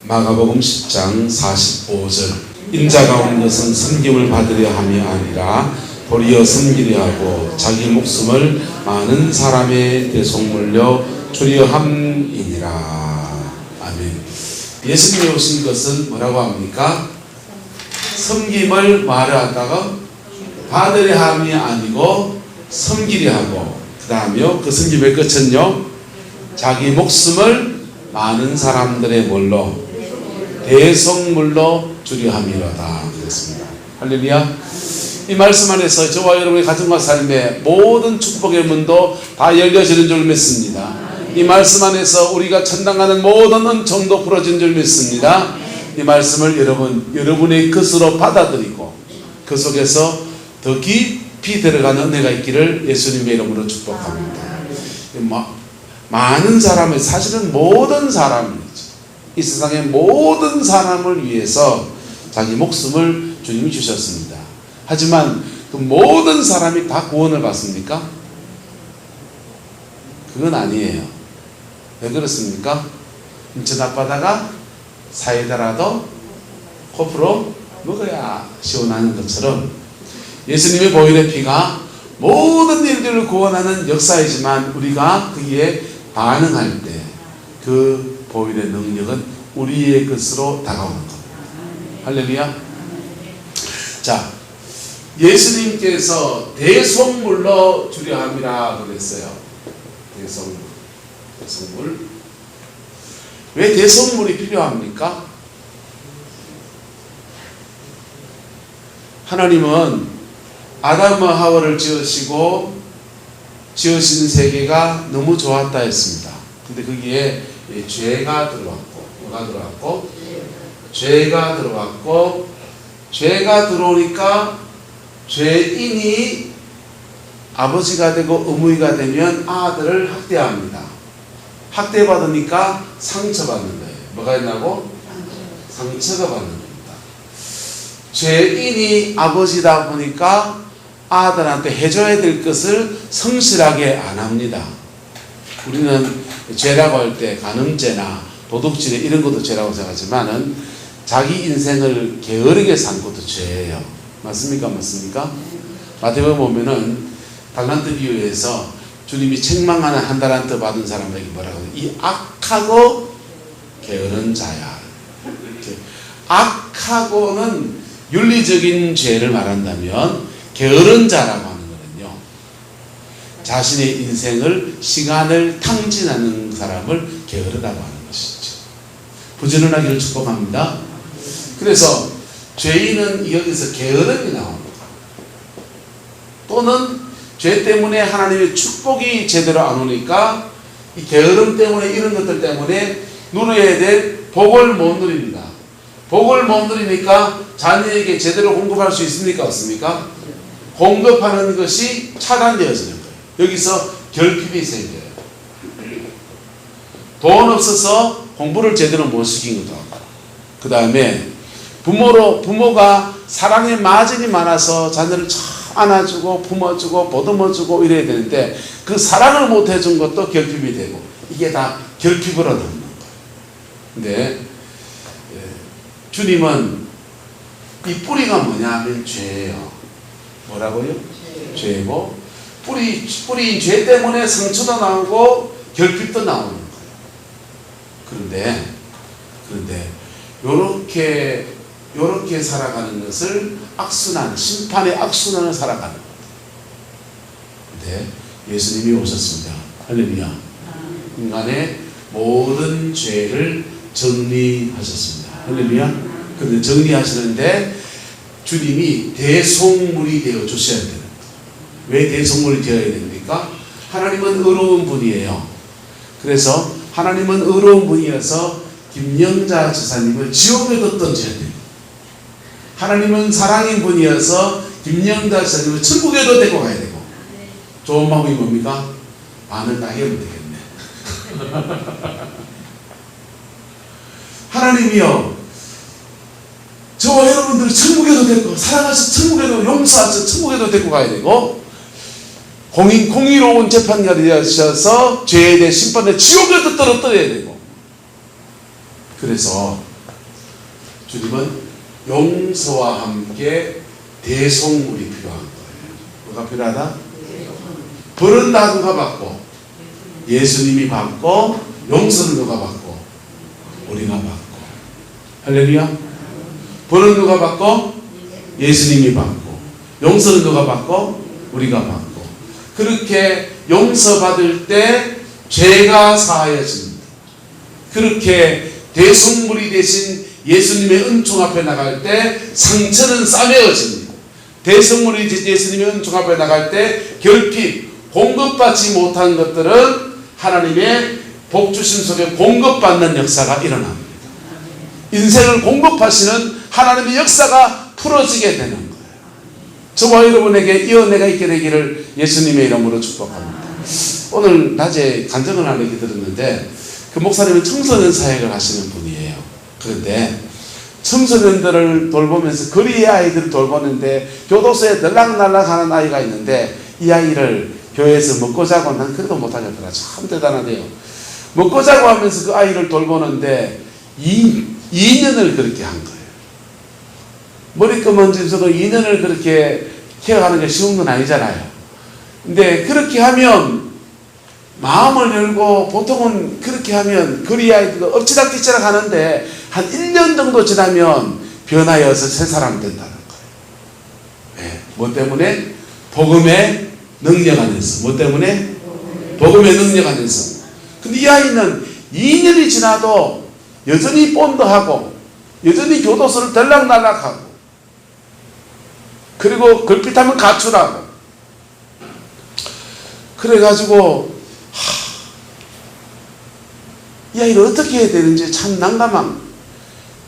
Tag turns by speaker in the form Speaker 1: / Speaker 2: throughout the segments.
Speaker 1: 마가복음 10장 45절 인자가 온 것은 섬김을 받으려 함이 아니라 도리어 섬기려 하고 자기 목숨을 많은 사람의 대속물로 주려 함이니라. 아멘. 예수님이 오신 것은 뭐라고 합니까? 섬김을 말을 하다가 받으려 함이 아니고 섬기려 하고, 그 다음에요, 그 섬김의 끝은요, 자기 목숨을 많은 사람들의 뭘로? 대속물로 주려 함이로다. 그랬습니다. 할렐루야. 이 말씀 안에서 저와 여러분의 가정과 삶의 모든 축복의 문도 다 열려지는 줄 믿습니다. 이 말씀 안에서 우리가 천당하는 모든 은총도 풀어진 줄 믿습니다. 이 말씀을 여러분의 것으로 받아들이고 그 속에서 더 깊이 들어가는 은혜가 있기를 예수님의 이름으로 축복합니다. 많은 사람을, 사실은 모든 사람이죠. 이 세상의 모든 사람을 위해서 자기 목숨을 주님이 주셨습니다. 하지만 그 모든 사람이 다 구원을 받습니까? 그건 아니에요. 왜 그렇습니까? 인천 앞바다가 사이다라도 코프로 먹어야 시원하는 것처럼 예수님의 보혈의 피가 모든 일들을 구원하는 역사이지만 우리가 거기에 반응할 때 그 보혈의 능력은 우리의 것으로 다가오는 겁니다. 할렐루야. 자, 예수님께서 대속물로 주려 함이라 그랬어요. 대속물. 왜 대속물이 필요합니까? 하나님은 아담과 하와를 지으시고 지으신 세계가 너무 좋았다 했습니다. 근데 거기에 죄가 들어왔고, 뭐가 들어왔고? 죄가 들어왔고, 죄가 들어오니까 죄인이 아버지가 되고 어머니가 되면 아들을 학대합니다. 학대받으니까 상처받는 거예요. 뭐가 있나고? 상처가 받는 겁니다. 죄인이 아버지다 보니까 아들한테 해줘야 될 것을 성실하게 안 합니다. 우리는 죄라고 할 때 간음죄나 도둑질에 이런 것도 죄라고 생각하지만은 자기 인생을 게으르게 산 것도 죄예요. 맞습니까? 맞습니까? 마태복음 보면은 달란트 비유에서 주님이 책망하는 한 달란트 받은 사람에게 뭐라고 해요? 이 악하고 게으른 자야. 악하고는 윤리적인 죄를 말한다면 게으른 자라고 하는 거는요, 자신의 인생을, 시간을 탕진하는 사람을 게으르다고 하는 것이죠. 부지런하기를 축복합니다. 그래서 죄인은 여기서 게으름이 나옵니다. 또는 죄 때문에 하나님의 축복이 제대로 안 오니까 이 게으름 때문에, 이런 것들 때문에 누려야 될 복을 못 누립니다. 복을 못 누리니까 자녀에게 제대로 공급할 수 있습니까? 없습니까? 공급하는 것이 차단되어지는 거예요. 여기서 결핍이 생겨요. 돈 없어서 공부를 제대로 못 시킨 것도 하고, 그 다음에 부모가 사랑의 마진이 많아서 자녀를 잘 안아주고 품어주고 보듬어주고 이래야 되는데 그 사랑을 못 해준 것도 결핍이 되고, 이게 다 결핍으로 남는 거예요. 근데 주님은 이 뿌리가 뭐냐 하면 죄예요. 뭐라고요? 죄고, 뿌리인 죄 때문에 상처도 나오고 결핍도 나오는 거예요. 그런데 요렇게 살아가는 것을 악순환, 심판의 악순환을 살아가는 거예요. 근데 예수님이 오셨습니다. 할렐루야. 인간의 모든 죄를 정리하셨습니다. 할렐루야. 그런데 정리하시는데 주님이 대속물이 되어 주셔야 돼요. 왜 대속물이 되어야 됩니까? 하나님은 의로운 분이에요. 그래서 하나님은 의로운 분이어서 김영자 지사님을 지옥에도 던져야 돼요. 하나님은 사랑인 분이어서 김영자 지사님을 천국에도 데리고 가야 되고. 좋은 방법이 뭡니까? 반을 다 해면 되겠네. 하나님이요, 저와 여러분들을 천국에도 데리고, 사랑하셔서 천국에도, 용서하셔서 천국에도 데리고 가야 되고, 공의로운 재판관이 되셔서 죄에 대해 심판에 지옥에도 떨어뜨려야 되고. 그래서 주님은 용서와 함께 대속물이 필요한 거예요. 뭐가 필요하다? 벌은 다 누가 받고? 예수님이 받고, 용서는 누가 받고? 우리가 받고. 할렐루야. 벌은 누가 받고? 예수님이 받고. 용서는 누가 받고? 우리가 받고. 그렇게 용서받을 때 죄가 사하여집니다. 그렇게 대속물이 되신 예수님의 은총 앞에 나갈 때 상처는 싸매어집니다. 대속물이 예수님의 은총 앞에 나갈 때 결핍, 공급받지 못한 것들은 하나님의 복주심 속에 공급받는 역사가 일어납니다. 인생을 공급하시는 하나님의 역사가 풀어지게 되는 거예요. 저와 여러분에게 이 은혜가 있게 되기를 예수님의 이름으로 축복합니다. 오늘 낮에 간증을 하는 얘기 들었는데 그 목사님은 청소년 사역을 하시는 분이에요. 그런데 청소년들을 돌보면서 거리의 아이들을 돌보는데 교도소에 들락날락하는 아이가 있는데 이 아이를 교회에서 먹고 자고 난 그래도 못하겠더라. 참 대단하대요. 먹고 자고 하면서 그 아이를 돌보는데 2년을 그렇게 한 거예요. 머리끄만 집에서도 2년을 그렇게 케어하는 게 쉬운 건 아니잖아요. 근데 그렇게 하면 마음을 열고 보통은 그렇게 하면 거리 아이들도 엎치락뒤치락 하는데 한 1년 정도 지나면 변하여서 새 사람 된다는 거예요. 네. 뭐 때문에? 복음의 능력 안에서. 뭐 때문에? 복음의 능력 안에서. 근데 이 아이는 2년이 지나도 여전히 본드하고 여전히 교도소를 들락날락하고 그리고 걸핏하면 가출하고 그래가지고 이 아이를 어떻게 해야 되는지 참 난감한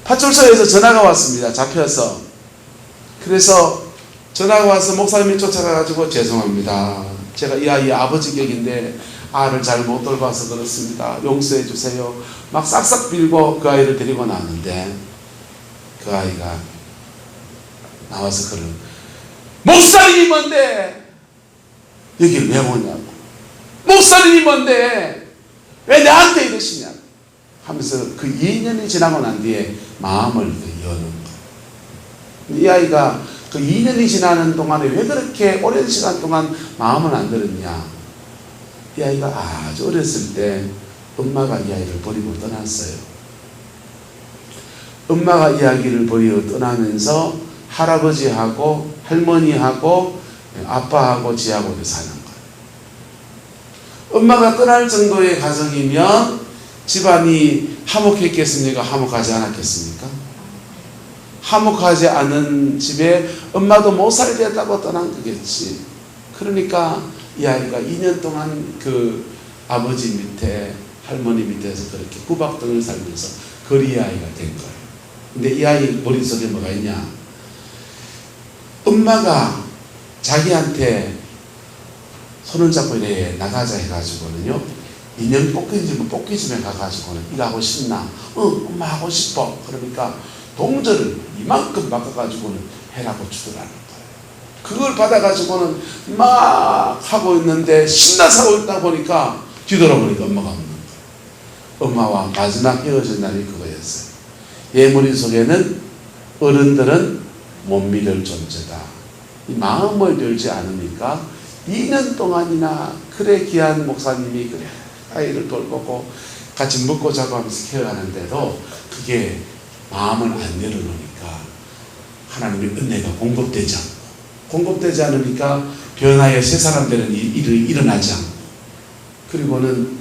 Speaker 1: 파출소에서 전화가 왔습니다. 잡혀서. 그래서 전화가 와서 목사님이 쫓아가가지고 죄송합니다. 제가 이 아이의 아버지 격인데 아를 잘 못 돌봐서 그렇습니다. 용서해 주세요. 막 싹싹 빌고 그 아이를 데리고 나왔는데 그 아이가 나와서 그런 목사님이 뭔데 여기를 왜 오냐고, 목사님이 뭔데 왜 나한테 이러시냐 하면서 그 2년이 지나고 난 뒤에 마음을 여는 거예요. 이 아이가 그 2년이 지나는 동안에 왜 그렇게 오랜 시간 동안 마음을 안 들었냐. 이 아이가 아주 어렸을 때 엄마가 이 아이를 버리고 떠났어요. 엄마가 이 아이를 버리고 떠나면서 할아버지하고 할머니하고 아빠하고 지하고 사는 거예요. 엄마가 떠날 정도의 가정이면 집안이 화목했겠습니까? 화목하지 않았겠습니까? 화목하지 않은 집에 엄마도 못 살겠다고 떠난 거겠지. 그러니까 이 아이가 2년 동안 그 아버지 밑에 할머니 밑에서 그렇게 구박등을 살면서 거리의 아이가 된 거예요. 근데 이 아이 머릿속에 뭐가 있냐? 엄마가 자기한테 손을 잡고 이래 나가자 해가지고는요, 인형 뽑기집에 가가지고는 이거 하고 싶나? 엄마 하고 싶어. 그러니까 동전을 이만큼 바꿔가지고는 해라고 주더라는 거예요. 그걸 받아가지고는 막 하고 있는데 신나서 하고 있다 보니까 뒤돌아보니까 엄마가 없는 거예요. 엄마와 마지막 헤어진 날이 그거였어요. 얘 머릿속에는 어른들은 못 믿을 존재다. 이 마음을 열지 않으니까 2년 동안이나 그래 귀한 목사님이 그래 아이를 돌보고 같이 먹고 자고 하면서 케어하는데도 그게 마음을 안 열어놓으니까 하나님의 은혜가 공급되지 않으니까 변화의 새 사람 되는 일이 일어나지 않고 그리고는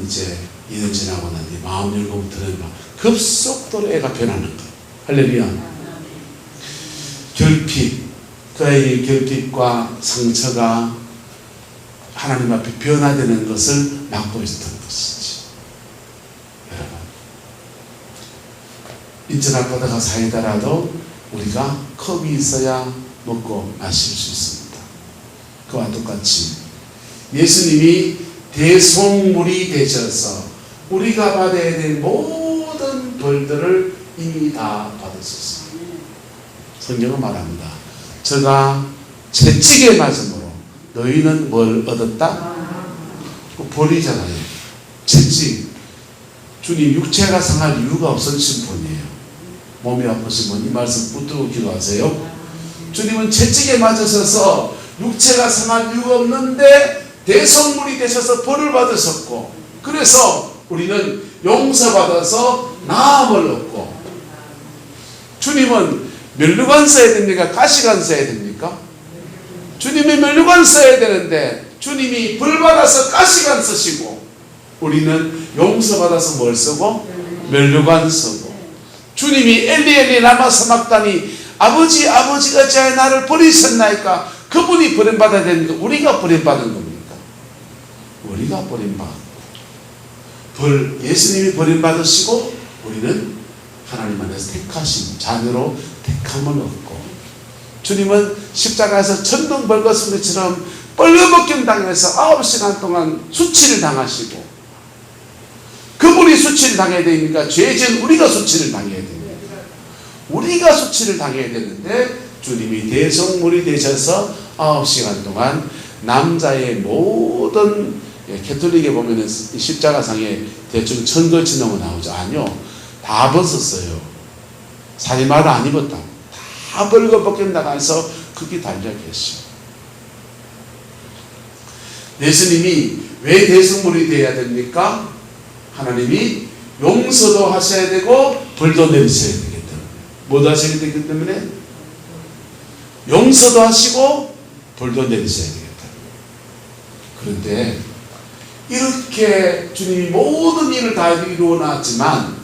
Speaker 1: 이제 2년 지나고 난 뒤 마음 열고부터는 급속도로 애가 변하는 거예요. 할렐루야. 결핍, 그 아이의 결핍과 상처가 하나님 앞에 변화되는 것을 막고 있었던 것이지. 여러분, 인천 앞바다가 사이다라도 우리가 컵이 있어야 먹고 마실 수 있습니다. 그와 똑같이 예수님이 대속물이 되셔서 우리가 받아야 될 모든 벌들을 이미 다 받으셨습니다. 성경은 말합니다. 저가 채찍에 맞음으로 너희는 뭘 얻었다? 벌이잖아요. 채찍. 주님 육체가 상할 이유가 없으신 분이에요. 몸이 아프시면 이 말씀 붙들고 기도하세요. 주님은 채찍에 맞으셔서 육체가 상할 이유가 없는데 대성물이 되셔서 벌을 받으셨고, 그래서 우리는 용서받아서 나음을 얻고, 주님은 면류관 써야 됩니까? 가시관 써야 됩니까? 주님이 면류관 써야 되는데 주님이 벌 받아서 가시관 쓰시고, 우리는 용서받아서 뭘 쓰고? 면류관 쓰고. 주님이 엘리 엘리 라마 사막다니 아버지 어찌하여 나를 버리셨나이까? 그분이 버림받아야 되는데 우리가 버림받은 겁니까? 우리가 버림받고, 예수님이 버림받으시고 우리는 하나님 안에서 택하신 자녀로 택함을 얻고, 주님은 십자가에서 천둥 벌거벗은 것처럼 뻘거벗김 당해서 9시간 동안 수치를 당하시고, 그분이 수치를 당해야 됩니까? 죄진 우리가 수치를 당해야 됩니다. 우리가 수치를 당해야 되는데 주님이 대성물이 되셔서 9시간 동안 남자의 모든, 캐톨릭에 보면은 십자가상에 대충 천거치 넘어 나오죠. 아니요, 다 벗었어요. 살인마를 안 입었다고. 다 벌거벗김 당해서 거기 달려 계셔. 예수님이 왜 대성물이 되어야 됩니까? 하나님이 용서도 하셔야 되고 벌도 내리셔야 되기 때문에. 뭐도 하셔야 되기 때문에? 용서도 하시고 벌도 내리셔야 되겠다. 그런데 이렇게 주님이 모든 일을 다 이루어 놓았지만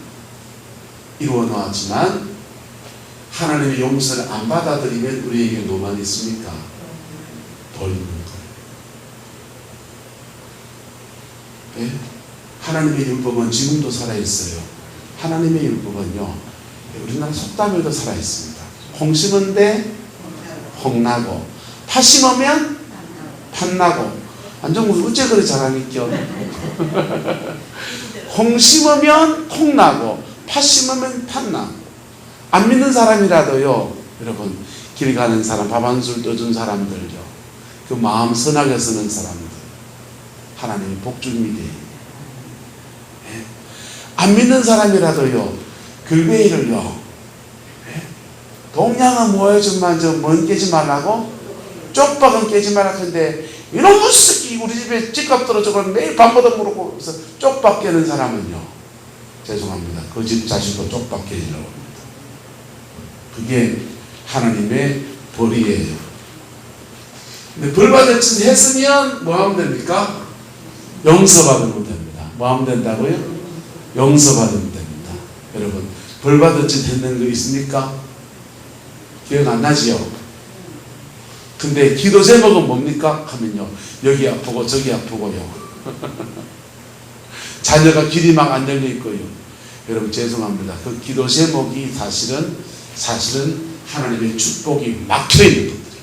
Speaker 1: 하나님의 용서를 안 받아들이면 우리에게 뭐만 있습니까? 버리는 거예요. 네? 하나님의 율법은 지금도 살아있어요. 하나님의 율법은요, 우리나라 속담에도 살아있습니다. 홍 심은데 홍나고, 파 심으면 팥나고. 안정구 어째 그래 잘하니까. 홍 심으면 콩나고, 파 심으면 팥나고. 안 믿는 사람이라도요, 여러분, 길 가는 사람, 밥 한 술 떠준 사람들요, 그 마음 선하게 쓰는 사람들, 하나님이 복주님이 돼요. 안 믿는 사람이라도요, 글베이를요, 동양은 모여주면 먼 깨지 말라고, 쪽박은 깨지 말라 하는데, 이놈의 새끼 우리 집에 집값 떨어져서 매일 밤마다 물어보고, 그래서 쪽박 깨는 사람은요, 죄송합니다, 그 집 자식도 쪽박 깨지라고 합니다. 그게 하나님의 벌이에요. 근데 벌 받을 짓 했으면 뭐 하면 됩니까? 용서받으면 됩니다. 뭐 하면 된다고요? 용서받으면 됩니다. 여러분, 벌 받을 짓 했는 거 있습니까? 기억 안 나지요? 근데 기도 제목은 뭡니까? 하면요, 여기 아프고 저기 아프고요. 자녀가 길이 막 안 열려 있고요. 여러분 죄송합니다. 그 기도 제목이 사실은 하나님의 축복이 막혀있는 분들입니다.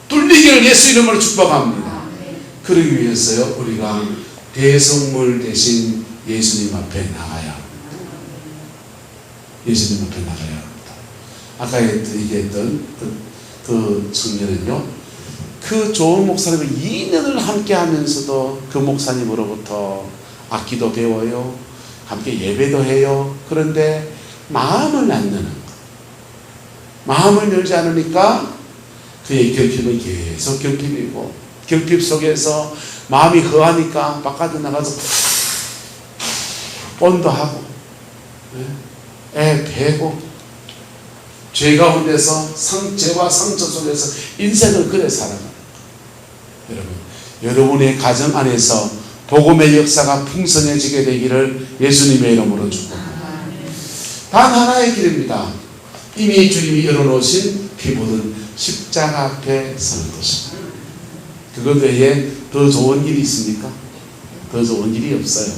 Speaker 1: 뚫리기를 예수 이름으로 축복합니다. 그러기 위해서요, 우리가 대성물 대신 예수님 앞에 나가야 합니다. 예수님 앞에 나가야 합니다. 아까 얘기했던 그 청년은요, 그 좋은 목사님을 2년을 함께 하면서도 그 목사님으로부터 악기도 배워요, 함께 예배도 해요. 그런데 마음을 안 여는 거, 마음을 열지 않으니까 그의 결핍은 계속 결핍이고, 결핍 속에서 마음이 허하니까 바깥에 나가서 본도 하고, 애 베고, 죄 가운데서 죄와 상처 속에서 인생을 그래 살아가는 거예요. 여러분의 가정 안에서 복음의 역사가 풍성해지게 되기를 예수님의 이름으로 축복합니다. 단 하나의 길입니다. 이미 주님이 열어놓으신 피 묻은 십자가 앞에 서는 것입니다. 그것 외에 더 좋은 길이 있습니까? 더 좋은 길이 없어요.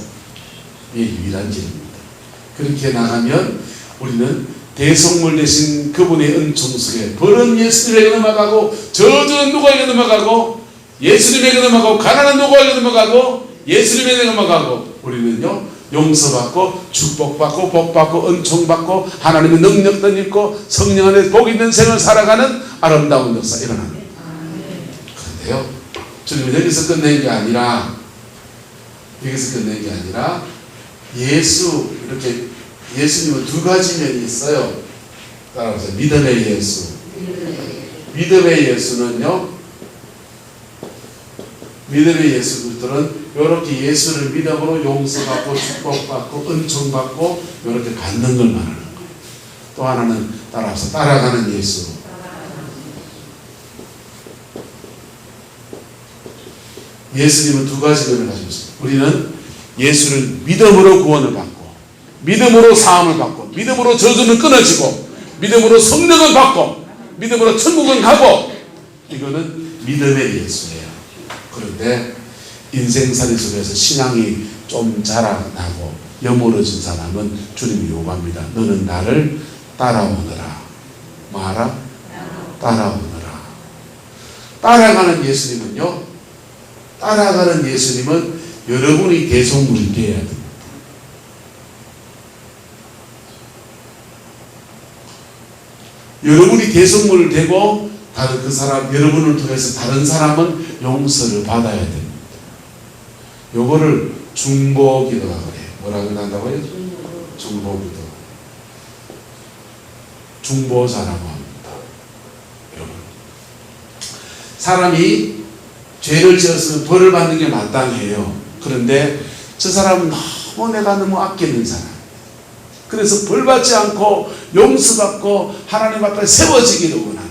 Speaker 1: 이게 유일한 길입니다. 그렇게 나가면 우리는 대성물 대신 그분의 은총 속에 벌은 예수님에게 넘어가고, 저주는 누구에게 넘어가고, 예수님에게 넘어가고, 가난한 누구에게 넘어가고, 예수님에게 넘어가고, 우리는요, 용서받고 축복받고 복받고 은총받고 하나님의 능력도 있고 성령 안에 복 있는 생을 살아가는 아름다운 역사 일어납니다. 그런데요, 주님은 여기서 끝낸 게 아니라 이렇게 예수님은 두 가지 면이 있어요. 따라서 믿음의 예수. 믿음의 예수는요, 믿음의 예수들은 이렇게 예수를 믿음으로 용서받고 축복받고 은총받고 이렇게 받는 걸 말하는 거예요. 또 하나는 따라서 따라가는 예수. 예수님은 두 가지 면을 가지고 있습니다. 우리는 예수를 믿음으로 구원을 받고, 믿음으로 사함을 받고, 믿음으로 저주는 끊어지고, 믿음으로 성령을 받고, 믿음으로 천국은 가고, 이거는 믿음의 예수예요. 그런데 인생살이 속에서 신앙이 좀 자라나고 여물어진 사람은 주님이 요구합니다. 너는 나를 따라오너라. 뭐하라? 따라오너라. 따라가는 예수님은요, 따라가는 예수님은 여러분이 대속물이 되어야 됩니다. 여러분이 대속물을 되고 다른 그 사람, 여러분을 통해서 다른 사람은 용서를 받아야 됩니다. 요거를 중보기도라고 해요. 뭐라고 한다고요? 중보기도. 중보자라고 합니다. 여러분, 사람이 죄를 지었으면 벌을 받는 게 마땅해요. 그런데 저 사람은 내가 너무 아끼는 사람, 그래서 벌 받지 않고 용서받고 하나님 앞에 세워지기를 원하는,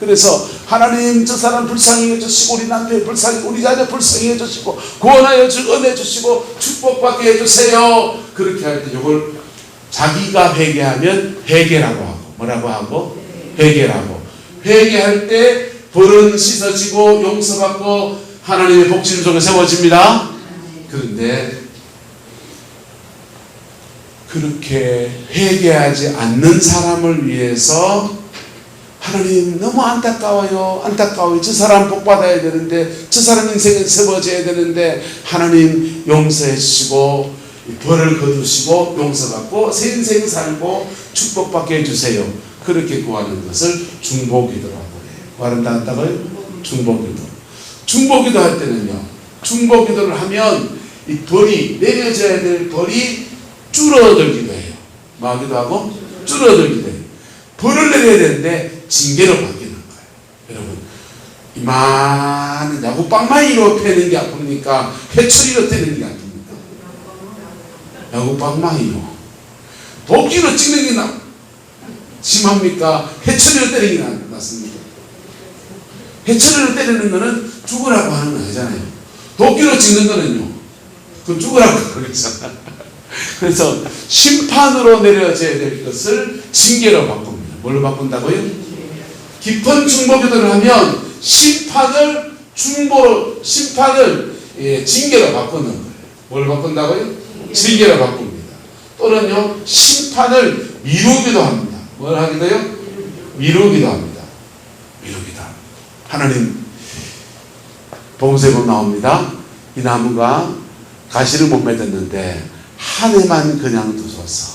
Speaker 1: 그래서 하나님 저 사람 불쌍히 해주시고 우리 남편 불쌍히, 우리 자녀 불쌍히 해주시고 구원하여 은혜 주시고 축복받게 해주세요. 그렇게 할 때 이걸 자기가 회개하면 회개라고 하고, 뭐라고 하고? 회개라고. 회개할 때 벌은 씻어지고 용서받고 하나님의 복지를 속에 세워집니다. 그런데 그렇게 회개하지 않는 사람을 위해서 하나님 너무 안타까워요. 저 사람 복 받아야 되는데, 저 사람 인생에 세워져야 되는데 하나님 용서해 주시고 벌을 거두시고 용서받고 새 인생 살고 축복받게 해주세요. 그렇게 구하는 것을 중보기도라고 해요. 구한다고요? 중보기도. 중보기도 할 때는요, 중보기도를 하면 이 벌이, 내려져야 될 벌이 줄어들기도 해요. 뭐 하기도 하고 줄어들기도 해요. 벌을 내려야 되는데 징계로 바뀌는 거예요. 여러분, 이만한 야구방망이로 패는 게 아픕니까? 회초리로 때리는 게 아픕니까? 야구방망이로. 도끼로 찍는 게 심합니까? 회초리로 때리는 게 낫습니까? 회초리로 때리는 거는 죽으라고 하는 거 아니잖아요. 도끼로 찍는 거는요, 그건 죽으라고 그러잖아요. 그래서 심판으로 내려져야 될 것을 징계로 바꿉니다. 뭘로 바꾼다고요? 깊은 중보기도를 하면 심판을 징계로 바꾸는 거예요. 뭘 바꾼다고요? 징계로 바꿉니다. 또는요, 심판을 미루기도 합니다. 뭘 하기도요? 미루기도 합니다. 미루기도 합니다. 하나님, 복음서에 보면 나옵니다. 이 나무가 가시를 못 맺었는데 한 해만 그냥 두소서.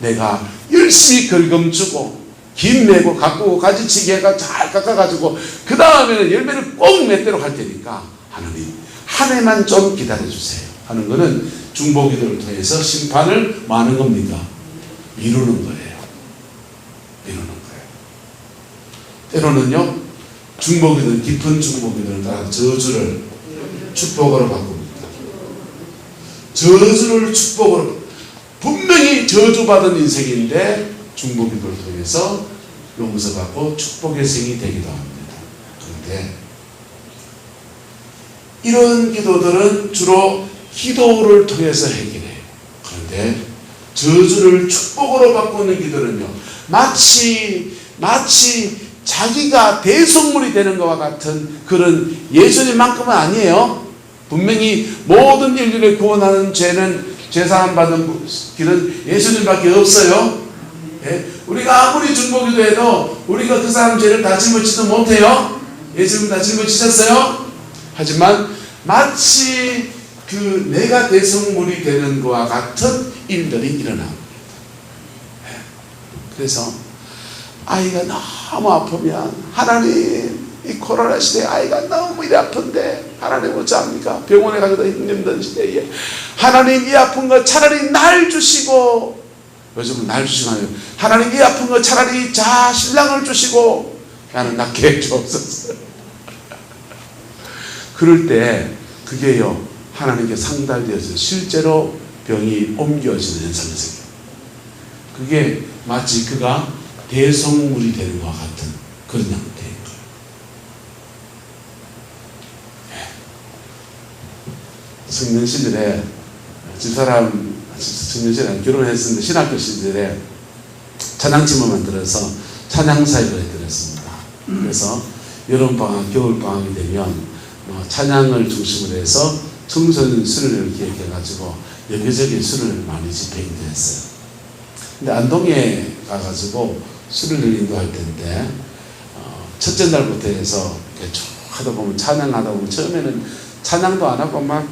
Speaker 1: 내가 열심히 긁음주고 김 메고 가꾸고 가지치기 해가 잘 깎아가지고 그 다음에는 열매를 꼭 맺도록 할 테니까 하나님 한 해만 좀 기다려주세요 하는 것은 중보기도를 통해서 심판을 많은 겁니다. 미루는 거예요. 미루는 거예요. 때로는요, 중보기도는, 깊은 중보기도는 따라 저주를 축복으로 바꿉니다. 저주를 축복으로, 분명히 저주받은 인생인데 중보기도를 통해서 용서받고 축복의 생이 되기도 합니다. 그런데 이런 기도들은 주로 기도를 통해서 해결해요. 그런데 저주를 축복으로 바꾸는 기도는요, 마치 자기가 대속물이 되는 것과 같은 그런, 예수님만큼은 아니에요. 분명히 모든 인류를 구원하는 죄사함 받는 길은 예수님밖에 없어요. 예? 우리가 아무리 중보기도 해도 우리가 그 사람 죄를 다 짊어지지도 못해요. 예수님 다 짊어지셨어요. 하지만 마치 그 내가 대속물이 되는 것과 같은 일들이 일어납니다. 예? 그래서 아이가 너무 아프면 하나님 이 코로나 시대에 아이가 너무 이리 아픈데 하나님 어찌합니까? 병원에 가서도 힘든 시대에 하나님 이 아픈 거 차라리 날 주시고, 요즘은 날 주시고 하나님 이 아픈 거 차라리 신랑을 주시고 나는 낫게 해주옵소서. 그럴 때 그게요 하나님께 상달되어서 실제로 병이 옮겨지는 현상이 생겨요. 그게 마치 그가 대성물이 되는 것과 같은 그런 형태인 거예요. 청년 시절에 집사람 청년 시절에 결혼했었는데 신학교 시절에 찬양팀을 만들어서 찬양사역을 해드렸습니다. 그래서 여름방학, 겨울방학이 되면 찬양을 중심으로 해서 청소년 수련회를 기획해가지고 여기저기 수련회를 많이 집행도 했어요. 근데 안동에 가가지고 수련회를 인도할 때인데 첫째 날부터 해서 이렇게 쭉 하다 보면 찬양하다 보면 처음에는 찬양도 안 하고 막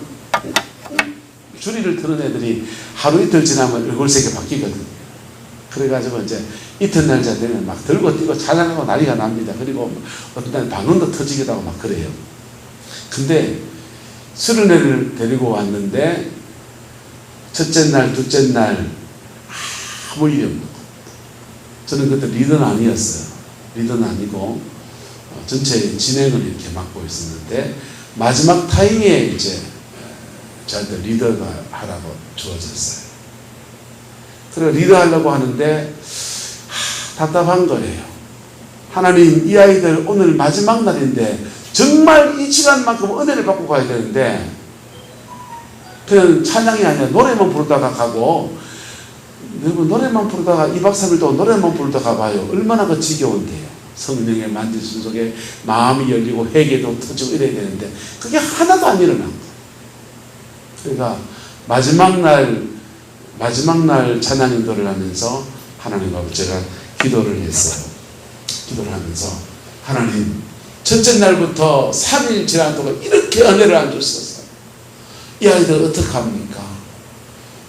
Speaker 1: 주리를 드는 애들이 하루 이틀 지나면 얼굴색이 바뀌거든요. 그래가지고 이제 이튿날짜 되면 막 들고 뛰고 찬양하고 난리가 납니다. 그리고 어떤 날 방언도 터지기도 하고 막 그래요. 근데 수련회를 데리고 왔는데 첫째 날, 둘째 날 아무 일이 없는 거예요. 저는 그때 리더는 아니었어요. 리더는 아니고 전체 진행을 이렇게 맡고 있었는데 마지막 타임에 이제 저한테 리더가 하라고 주어졌어요. 그래서 리더 하려고 하는데 답답한 거예요. 하나님, 이 아이들 오늘 마지막 날인데 정말 이 시간만큼 은혜를 받고 가야 되는데 그냥 찬양이 아니라 노래만 부르다가 가고, 여러분 노래만 부르다가 2박 3일 동안 노래만 부르다가 봐요. 얼마나 그 지겨운데요. 성령의 만지심 속에 마음이 열리고 회개도 터지고 이래야 되는데 그게 하나도 안 일어난 거예요. 그러니까 마지막 날 찬양 인도를 하면서 하나님과 제가 기도를 했어요. 기도를 하면서 하나님, 첫째 날부터 3일 지난 동안 이렇게 은혜를 안 줬었어요. 이 아이들 어떡합니까?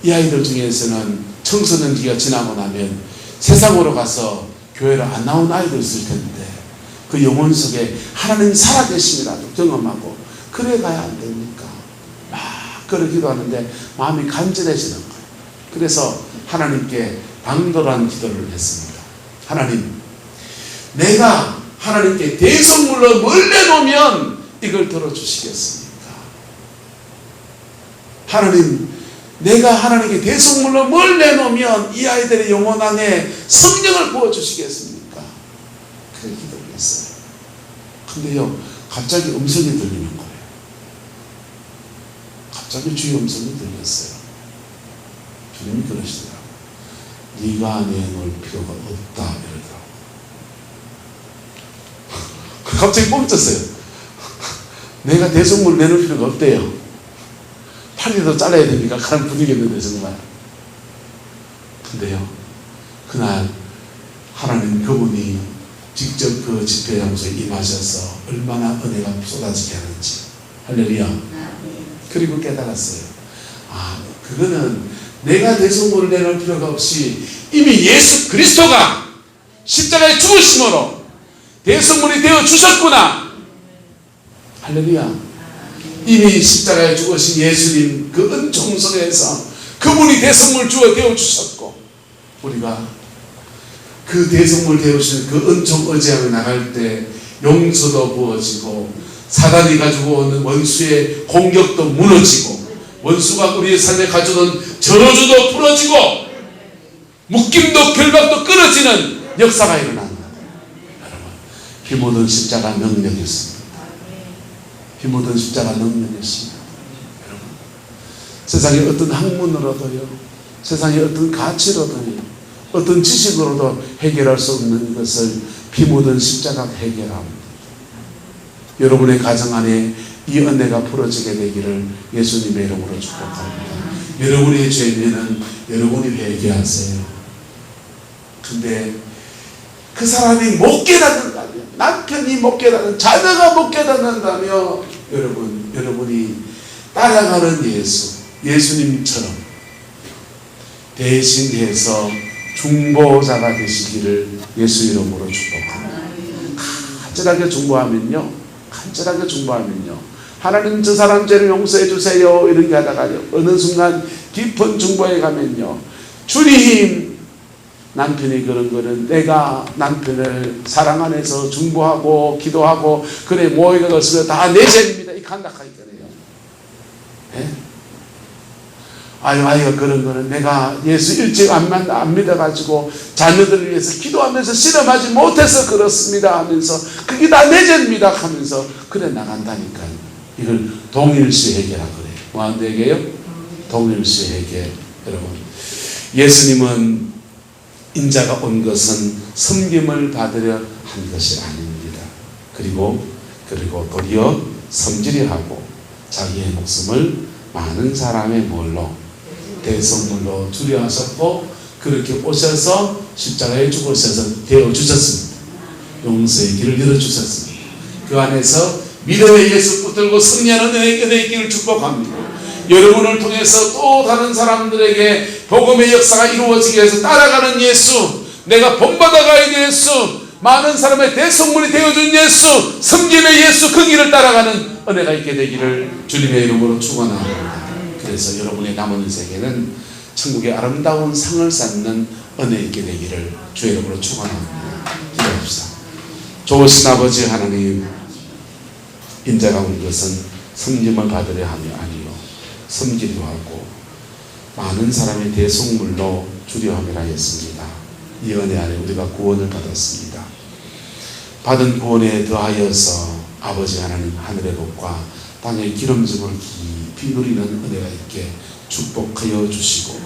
Speaker 1: 이 아이들 중에서는 청소년기가 지나고 나면 세상으로 가서 교회를 안 나온 아이들 있을 텐데 그 영혼 속에 하나님 살아계심이라도 경험하고 그래 가야 안 됩니까? 막 그렇게 기도하는데 마음이 간절해지는 거예요. 그래서 하나님께 당돌한 기도를 했습니다. 하나님, 내가 하나님께 대성물로 뭘 내놓으면 이걸 들어주시겠습니까? 하나님, 내가 하나님께 대성물로 뭘 내놓으면 이 아이들의 영혼 안에 성령을 부어주시겠습니까? 그렇게 기도를 했어요. 근데요, 갑자기 음성이 들리는 거예요. 갑자기 주의 음성이 들렸어요. 주님이 그러시더라고요. 네가 내놓을 필요가 없다 이러더라고요. 갑자기 멈췄어요. 내가 대성물을 내놓을 필요가 없대요. 팔이라도 잘라야 됩니까? 그런 분위기였는데 정말. 근데요, 그날 하나님 그분이 직접 그 집회 장소에 임하셔서 얼마나 은혜가 쏟아지게 하는지. 할렐루야. 그리고 깨달았어요. 아, 그거는 내가 대성물을 내놓을 필요가 없이 이미 예수 그리스도가 십자가에 죽으심으로 대성물이 되어 주셨구나. 할렐루야. 이미 십자가에 죽으신 예수님 그 은총 속에서 그분이 대성물 주어 되어 주셨고, 우리가 그 대성물 되어주신 그 은총 의지하며 나갈 때 용서도 부어지고 사단이 가지고 오는 원수의 공격도 무너지고 원수가 우리의 삶에 가져온 저주도 풀어지고 묶임도 결박도 끊어지는 역사가 일어나는 거예요. 여러분, 피 묻은 십자가 능력이 있습니다. 피 묻은 십자가 능력이 있습니다. 여러분, 세상에 어떤 학문으로도요, 세상에 어떤 가치로도요, 어떤 지식으로도 해결할 수 없는 것을 피 묻은 십자가가 해결합니다. 여러분의 가정 안에 이 은혜가 풀어지게 되기를 예수님의 이름으로 축복합니다. 여러분의 죄는 여러분이 회개하세요. 근데 그 사람이 못 깨닫는다면, 남편이 못 깨닫는, 자녀가 못 깨닫는다면 여러분이 따라가는 예수님처럼 대신해서 중보자가 되시기를 예수 이름으로 축복합니다. 간절하게 중보하면요, 간절하게 중보하면요, 하나님 저 사람 죄를 용서해 주세요 이런 게 하다가요, 어느 순간 깊은 중보에 가면요, 주님, 남편이 그런 거는 내가 남편을 사랑 안에서 중보하고 기도하고 그래 모이가 없으면 다 내 죄입니다 이 간닥하기 때문에요. 예? 아이가 그런 거는 내가 예수 일찍 안 믿어가지고 자녀들을 위해서 기도하면서 실험하지 못해서 그렇습니다 하면서 그게 다 내 죄입니다 하면서 그래 나간다니까요. 이걸 동일시 회개라 그래요. 뭐하는 회개요? 동일시 회개. 여러분, 예수님은 인자가 온 것은 섬김을 받으려 한 것이 아닙니다. 그리고 도리어 섬기려 하고 자기의 목숨을 많은 사람의 뭘로? 대성물로 주려 하셨고, 그렇게 오셔서 십자가에 죽으셔서 되어주셨습니다. 용서의 길을 열어주셨습니다. 그 안에서 믿음의 예수 붙들고 승리하는 은혜의 길을 축복합니다. 여러분을 통해서 또 다른 사람들에게 복음의 역사가 이루어지기 위해서 따라가는 예수, 내가 본받아가야 될 예수, 많은 사람의 대성물이 되어준 예수, 섬김의 예수, 그 길을 따라가는 은혜가 있게 되기를 주님의 이름으로 축원합니다. 그래서 여러분의 남은 인생에는 천국의 아름다운 상을 쌓는 은혜 있게 되기를 주의 이름으로 축원합니다. 기도합시다. 좋으신 아버지 하나님, 인자가 온 것은 섬김을 받으려 함이 아니요 섬기려 하고 많은 사람의 대속물로 주려 함이라 했습니다. 이 은혜 안에 우리가 구원을 받았습니다. 받은 구원에 더하여서 아버지 하나님 하늘의 복과 땅의 기름짐을 깊이 누리는 은혜가 있게 축복하여 주시고,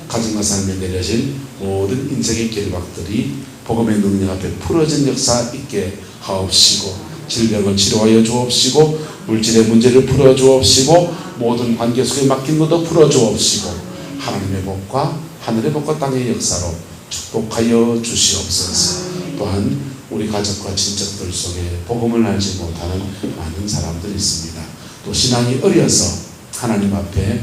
Speaker 1: 가정과 삶에 내려진 모든 인생의 결박들이 복음의 능력 앞에 풀어진 역사 있게 하옵시고, 질병을 치료하여 주옵시고, 물질의 문제를 풀어 주옵시고, 모든 관계 속에 막힌 것도 풀어 주옵시고, 하나님의 복과 하늘의 복과 땅의 역사로 축복하여 주시옵소서. 또한 우리 가족과 친척들 속에 복음을 알지 못하는 많은 사람들이 있습니다. 또 신앙이 어려서 하나님 앞에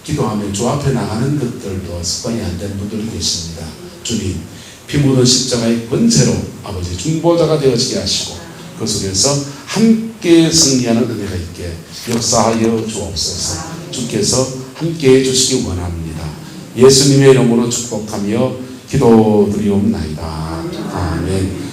Speaker 1: 기도하며 주 앞에 나가는 것들도 습관이 안 된 분들이 계십니다. 주님, 피 묻은 십자가의 권세로 아버지 중보자가 되어지게 하시고, 그 속에서 함께 승리하는 은혜가 있게 역사하여 주옵소서. 주께서 함께 해주시기 원합니다. 예수님의 이름으로 축복하며 기도드리옵나이다. 아멘.